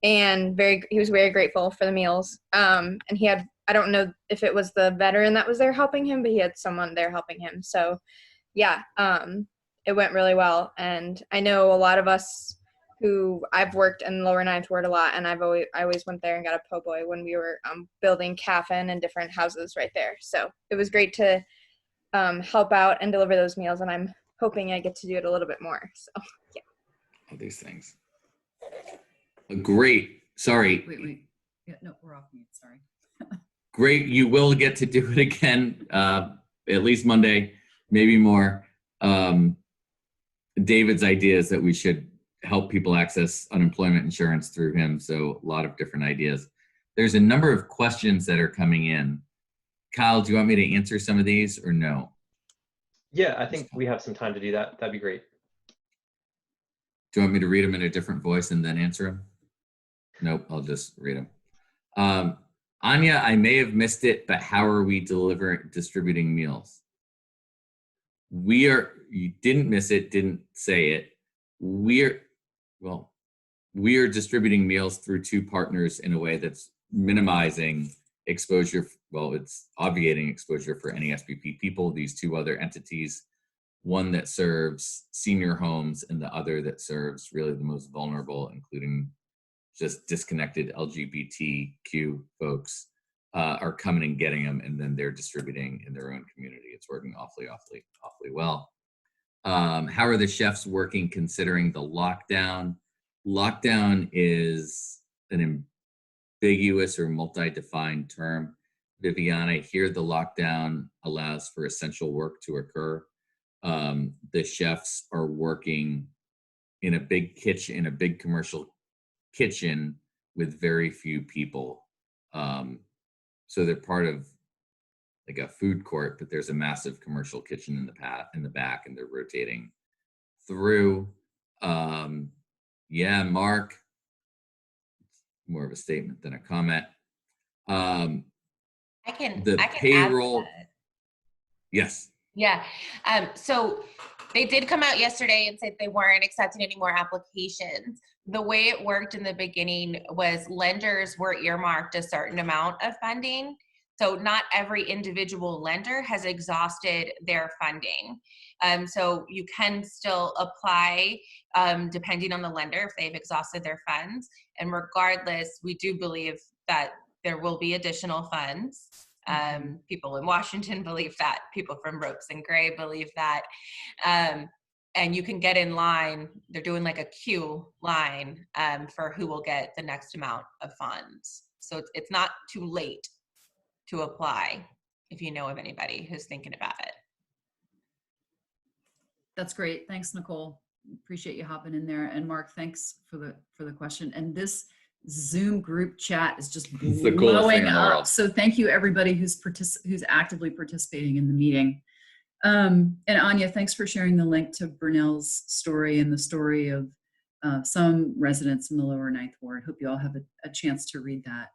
Speaker 9: he was very grateful for the meals. And he had, I don't know if it was the veteran that was there helping him, but he had someone there helping him. So yeah, it went really well. And I know a lot of us who I've worked in Lower Ninth Ward a lot, and I always went there and got a po' boy when we were building CAFN and different houses right there. So it was great to help out and deliver those meals, and I'm hoping I get to do it a little bit more. So yeah.
Speaker 4: All these things. Great. Sorry.
Speaker 2: Wait. Yeah, no, we're off mute. Sorry.
Speaker 4: Great. You will get to do it again, at least Monday, maybe more. David's idea is that we should help people access unemployment insurance through him. So a lot of different ideas. There's a number of questions that are coming in. Kyle, do you want me to answer some of these or no?
Speaker 1: Yeah, I think we have some time to do that. That'd be great.
Speaker 4: Do you want me to read them in a different voice and then answer them? Nope, I'll just read them. Anya, I may have missed it, but how are we distributing meals? You didn't miss it, didn't say it. well, we are distributing meals through 2 partners in a way that's minimizing exposure. Well, it's obviating exposure for any SPP people. These 2 other entities, one that serves senior homes and the other that serves really the most vulnerable, including just disconnected LGBTQ folks, are coming and getting them, and then they're distributing in their own community. It's working awfully well. How are the chefs working considering the lockdown? Lockdown is an ambiguous or multi-defined term. Viviana, here the lockdown allows for essential work to occur. The chefs are working in a big kitchen, in a big commercial kitchen with very few people. So they're part of like a food court, but there's a massive commercial kitchen in the back, and they're rotating through. Yeah, Mark, more of a statement than a comment.
Speaker 8: I can
Speaker 4: payroll.
Speaker 8: add to that.
Speaker 4: Yes.
Speaker 8: Yeah. So they did come out yesterday and said they weren't accepting any more applications. The way it worked in the beginning was lenders were earmarked a certain amount of funding. So not every individual lender has exhausted their funding. So you can still apply depending on the lender if they've exhausted their funds. And regardless, we do believe that there will be additional funds. People in Washington believe that. People from Ropes and Gray believe that. And you can get in line. They're doing like a queue line for who will get the next amount of funds. So it's not too late to apply if you know of anybody who's thinking about it.
Speaker 2: That's great. Thanks, Nicole. Appreciate you hopping in there. And Mark, thanks for the question. And this Zoom group chat is just blowing up. So thank you everybody who's actively participating in the meeting. And Anya, thanks for sharing the link to Brunel's story and the story of some residents in the lower Ninth Ward. Hope you all have a chance to read that.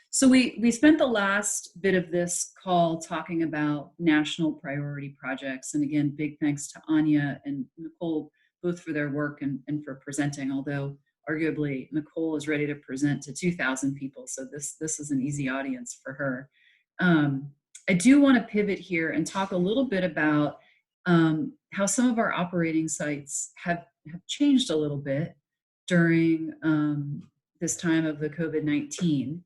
Speaker 2: So we spent the last bit of this call talking about national priority projects. And again, big thanks to Anya and Nicole, both for their work and for presenting, although arguably Nicole is ready to present to 2,000 people. So this is an easy audience for her. I do want to pivot here and talk a little bit about how some of our operating sites have changed a little bit during this time of the COVID-19.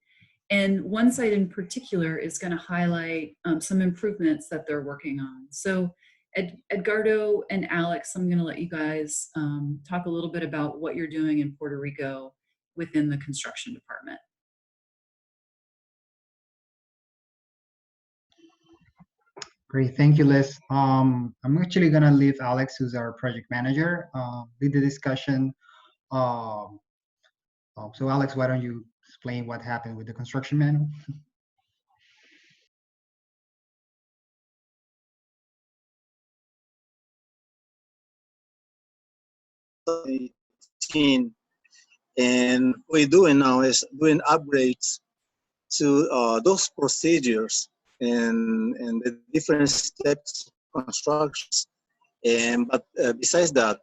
Speaker 2: And one site in particular is going to highlight some improvements that they're working on. So Edgardo and Alex, I'm going to let you guys talk a little bit about what you're doing in Puerto Rico within the construction department.
Speaker 10: Great, thank you, Liz. I'm actually gonna leave Alex, who's our project manager, lead the discussion. So Alex, why don't you explain what happened with the construction manual?
Speaker 11: And what we're doing now is doing upgrades to those procedures and the different steps of constructions. But besides that,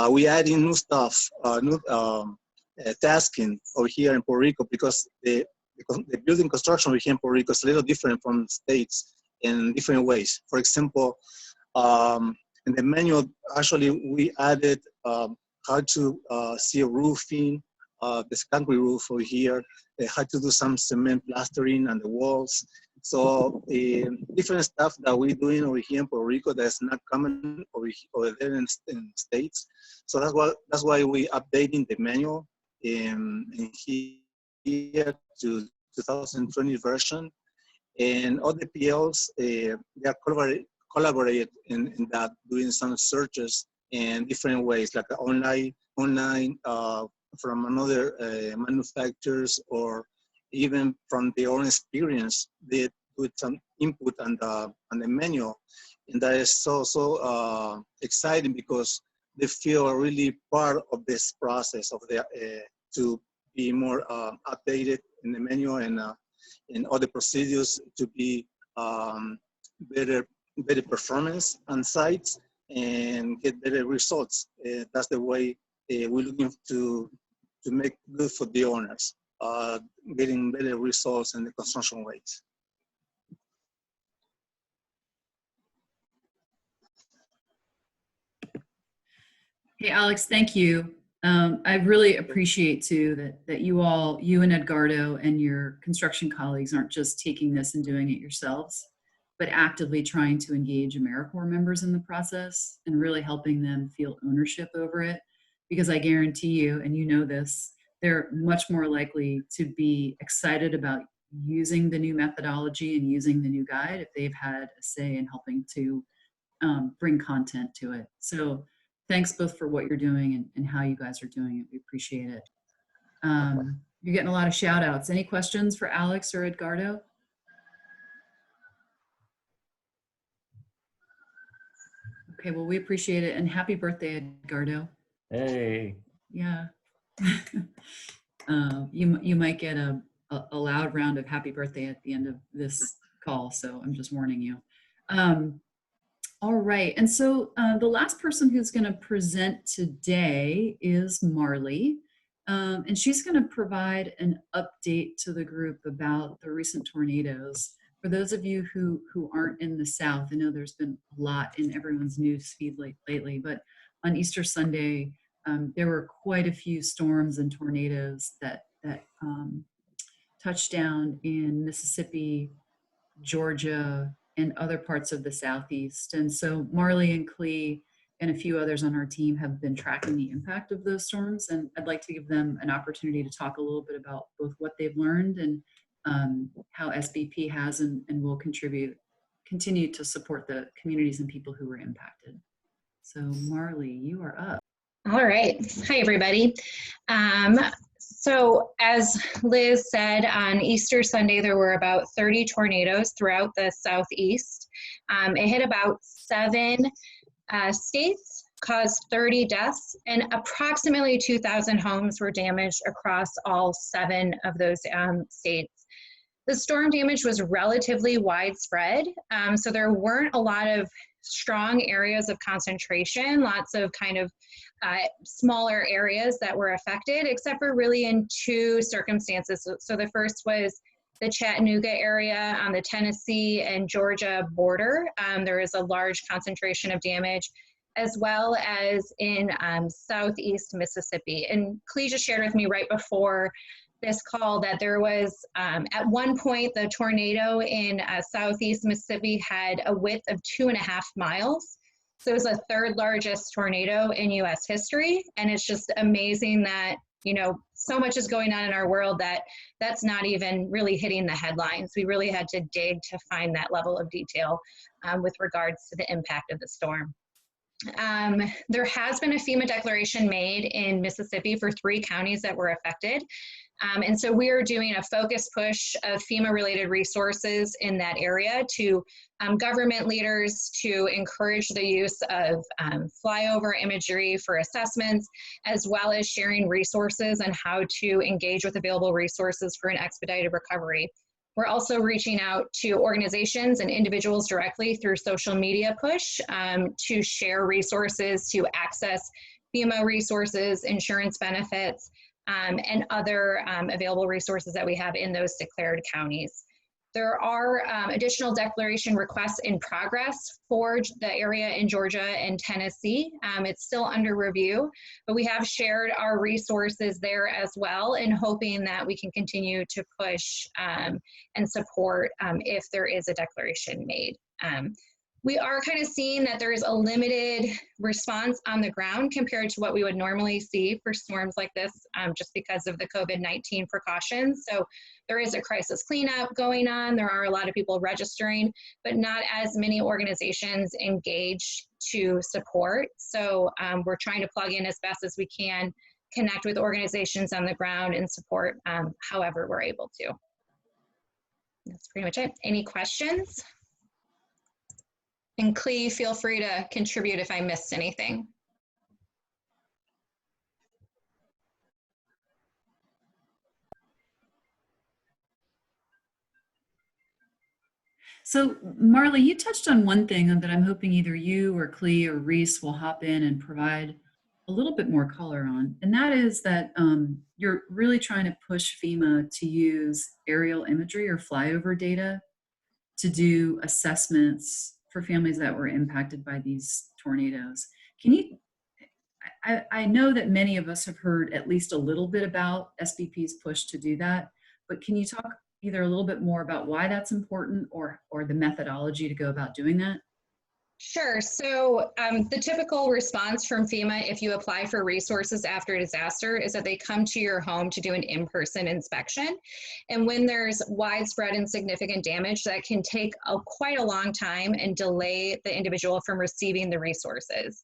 Speaker 11: we adding new stuff, new tasking over here in Puerto Rico, because the building construction over here in Puerto Rico is a little different from states in different ways. For example, in the manual, actually we added how to seal roofing, this concrete roof over here, how to do some cement plastering on the walls. So different stuff that we're doing over here in Puerto Rico that's not common over there in states. So that's why we updating the manual in here to 2020 version. And all the PLs, they are collaborate in that, doing some searches in different ways, like online from another manufacturers, or even from their own experience, they put some input on the manual. And that is so exciting, because they feel really part of this process of to be more updated in the manual and in all the procedures to be better performance on sites and get better results. That's the way we're looking to make good for the owners, getting better results in the construction rates.
Speaker 2: Hey, Alex, thank you. I really appreciate too that you and Edgardo and your construction colleagues aren't just taking this and doing it yourselves, but actively trying to engage AmeriCorps members in the process and really helping them feel ownership over it. Because I guarantee you, and you know this, they're much more likely to be excited about using the new methodology and using the new guide if they've had a say in helping to bring content to it. So thanks both for what you're doing and how you guys are doing it. We appreciate it. You're getting a lot of shout outs. Any questions for Alex or Edgardo? Okay, well, we appreciate it. And happy birthday, Edgardo.
Speaker 12: Hey.
Speaker 2: Yeah. You might get a loud round of happy birthday at the end of this call. So I'm just warning you. All right, and so the last person who's going to present today is Marley, and she's going to provide an update to the group about the recent tornadoes. For those of you who aren't in the South, I know there's been a lot in everyone's news feed lately, but on Easter Sunday, there were quite a few storms and tornadoes that touched down in Mississippi, Georgia, and other parts of the Southeast. And so Marley and Clee and a few others on our team have been tracking the impact of those storms. And I'd like to give them an opportunity to talk a little bit about both what they've learned and how SBP has and will continue to support the communities and people who were impacted. So Marley, you are up.
Speaker 13: All right. Hi, everybody. So as Liz said, on Easter Sunday, there were about 30 tornadoes throughout the Southeast. It hit about 7 states, caused 30 deaths, and approximately 2,000 homes were damaged across all 7 of those states. The storm damage was relatively widespread, so there weren't a lot of strong areas of concentration, lots of kind of smaller areas that were affected, except for really in 2 circumstances. So the first was the Chattanooga area on the Tennessee and Georgia border. There is a large concentration of damage, as well as in southeast Mississippi. And Clee just shared with me right before this call that there was, at one point, the tornado in southeast Mississippi had a width of 2.5 miles. So it was the 3rd largest tornado in US history. And it's just amazing that, you know, so much is going on in our world that's not even really hitting the headlines. We really had to dig to find that level of detail with regards to the impact of the storm. There has been a FEMA declaration made in Mississippi for 3 counties that were affected. And so we are doing a focus push of FEMA-related resources in that area to government leaders to encourage the use of flyover imagery for assessments, as well as sharing resources on how to engage with available resources for an expedited recovery. We're also reaching out to organizations and individuals directly through social media push to share resources to access FEMA resources, insurance benefits, and other available resources that we have in those declared counties. There are additional declaration requests in progress for the area in Georgia and Tennessee. It's still under review, but we have shared our resources there as well, and hoping that we can continue to push and support if there is a declaration made. We are kind of seeing that there is a limited response on the ground compared to what we would normally see for storms like this, just because of the COVID-19 precautions. So there is a crisis cleanup going on. There are a lot of people registering, but not as many organizations engaged to support. So we're trying to plug in as best as we can, connect with organizations on the ground and support however we're able to. That's pretty much it. Any questions? And Clee, feel free to contribute if I missed anything.
Speaker 2: So Marley, you touched on one thing that I'm hoping either you or Clee or Reese will hop in and provide a little bit more color on, and that is that you're really trying to push FEMA to use aerial imagery or flyover data to do assessments for families that were impacted by these tornadoes. Can you, I know that many of us have heard at least a little bit about SBP's push to do that, but can you talk either a little bit more about why that's important or the methodology to go about doing that?
Speaker 13: Sure. So the typical response from FEMA if you apply for resources after a disaster is that they come to your home to do an in-person inspection. And when there's widespread and significant damage, that can take quite a long time and delay the individual from receiving the resources.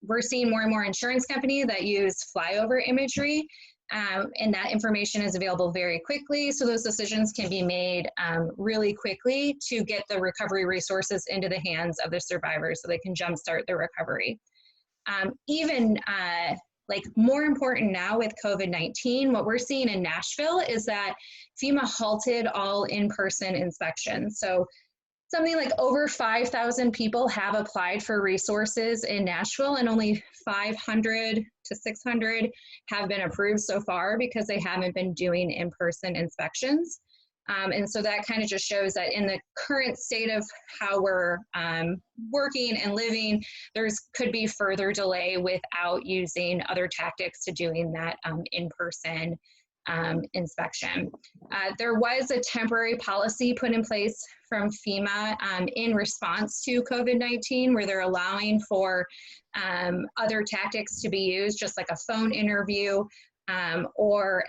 Speaker 13: We're seeing more and more insurance companies that use flyover imagery, and that information is available very quickly. So those decisions can be made really quickly to get the recovery resources into the hands of the survivors so they can jumpstart their recovery. Like more important now with COVID-19, what we're seeing in Nashville is that FEMA halted all in-person inspections. So something like over 5,000 people have applied for resources in Nashville, and only 500 to 600 have been approved so far because they haven't been doing in-person inspections. And so that kind of just shows that in the current state of how we're working and living, could be further delay without using other tactics to doing that in-person inspection. There was a temporary policy put in place from FEMA in response to COVID-19 where they're allowing for other tactics to be used, just like a phone interview or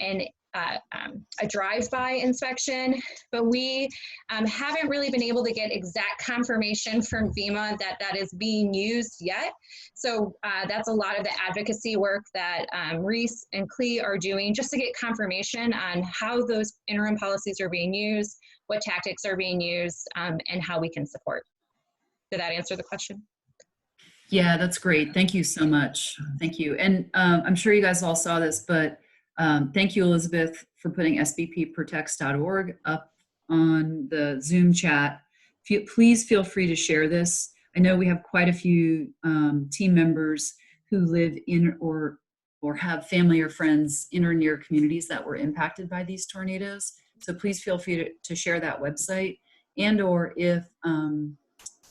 Speaker 13: a drive-by inspection, but we haven't really been able to get exact confirmation from FEMA that that is being used yet. So that's a lot of the advocacy work that Reese and Clee are doing just to get confirmation on how those interim policies are being used, what tactics are being used, and how we can support. Did that answer the question?
Speaker 2: Yeah, that's great. Thank you so much. Thank you. And I'm sure you guys all saw this, but thank you, Elizabeth, for putting sbpprotects.org up on the Zoom chat. Please feel free to share this. I know we have quite a few team members who live in or have family or friends in or near communities that were impacted by these tornadoes. So please feel free to share that website, and or if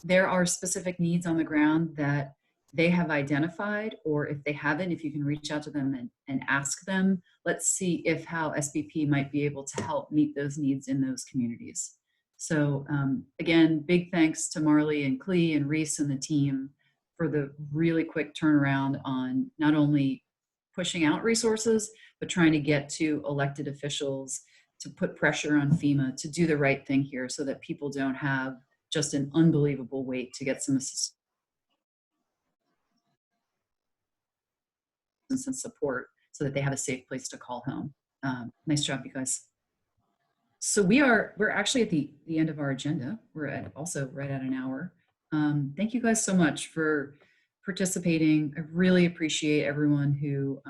Speaker 2: there are specific needs on the ground that they have identified, or if they haven't, if you can reach out to them and ask them, let's see if how SBP might be able to help meet those needs in those communities. So again, big thanks to Marley and Clee and Reese and the team for the really quick turnaround on not only pushing out resources, but trying to get to elected officials to put pressure on FEMA to do the right thing here so that people don't have just an unbelievable wait to get some assistance and support so that they have a safe place to call home. Nice job, you guys. So we're actually at the end of our agenda. We're at also right at an hour. Thank you guys so much for participating. I really appreciate everyone who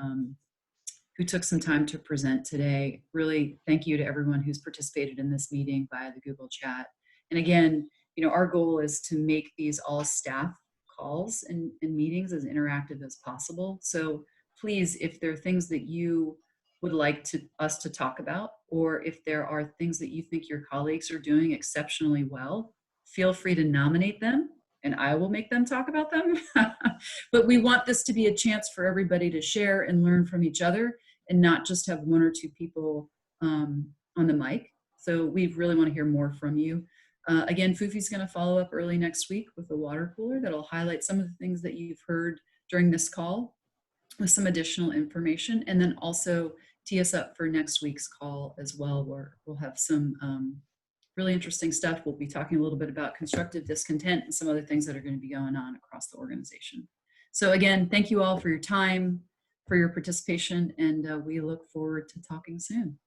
Speaker 2: took some time to present today. Really thank you to everyone who's participated in this meeting via the Google chat. And again, our goal is to make these all staff calls and meetings as interactive as possible. So please, if there are things that you would like us to talk about, or if there are things that you think your colleagues are doing exceptionally well, feel free to nominate them and I will make them talk about them. But we want this to be a chance for everybody to share and learn from each other and not just have one or two people on the mic. So we really want to hear more from you. Again, Fufi's going to follow up early next week with a water cooler that'll highlight some of the things that you've heard during this call with some additional information, and then also tee us up for next week's call as well, where we'll have some really interesting stuff. We'll be talking a little bit about constructive discontent and some other things that are going to be going on across the organization. So again, thank you all for your time, for your participation, and we look forward to talking soon.